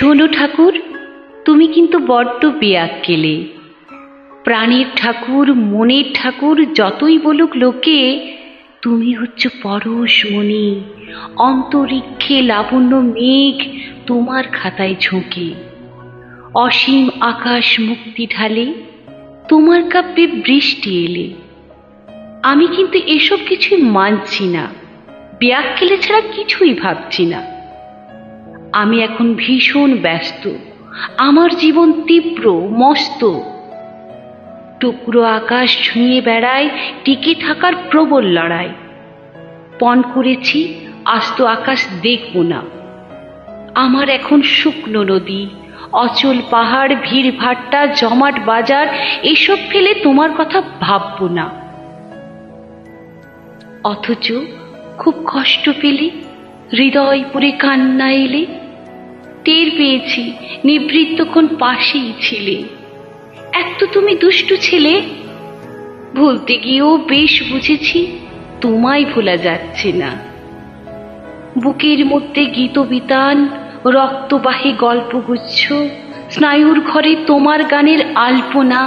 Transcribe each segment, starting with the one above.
শোনো ঠাকুর, তুমি কিন্তু বড্ড বেয়াক্কেলে। প্রাণের ঠাকুর, মনের ঠাকুর যতই বলুক লোকে, তুমি হচ্ছ পরশমণি, অন্তরিক্ষে লাবণ্য মেঘ তোমার খাতায় ঝোঁকে। অসীম আকাশ মুক্তি ঢালে, তোমার কাব্যে বৃষ্টি এলে। আমি কিন্তু এসব কিছুই মানছি না, বেয়াক্কেলে ছাড়া কিছুই ভাবছি না। আমি এখন ভীষণ ব্যস্ত, আমার জীবন তীব্র মস্ত। টুকরো আকাশ ছুঁয়ে বেড়ায়, টিকে থাকার প্রবল লড়াই। পণ করেছি আস্ত আকাশ দেখব না। আমার এখন শুকনো নদী, অচল পাহাড়, ভিড় ভাট্টা, জমাট বাজার এসব ফেলে তোমার কথা ভাবব না। অথচ খুব কষ্ট পেলে, হৃদয় পুরে কান্না এলে, টের পেয়েছি নিবৃত্তক্ষণ পাশেই ছিলে। এক তো তুমি দুষ্টু ছেলে, ভুলতে গিয়েও বেশ বুঝেছি তোমায় ভোলা যাচ্ছে না। বুকের মধ্যে গীতবিতান, রক্তবাহী গল্পগুচ্ছ, স্নায়ুর ঘরে তোমার গানের আলপনা।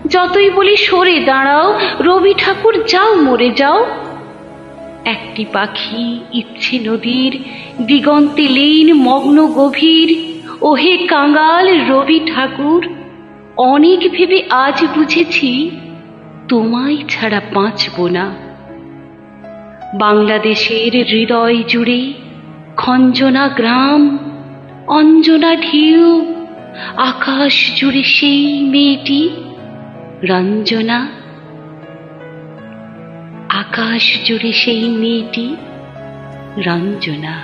যতই বলি সরে দাঁড়াও, রবি ঠাকুর যাও মরে যাও। একটি পাখি ইচ্ছে নদীর, দিগন্তে লীন মগ্ন গভীর। ওহে কাঙাল রবি ঠাকুর, অনেক ভেবে আজ বুঝেছি তোমায় ছাড়া বাঁচব না। বাংলাদেশের হৃদয় জুড়ে খঞ্জনা গ্রাম, অঞ্জনা ঢেউ, আকাশ জুড়ে সেই মেয়েটি রঞ্জনা। আকাশ জুড়ে সেই মেয়েটি রঞ্জনা।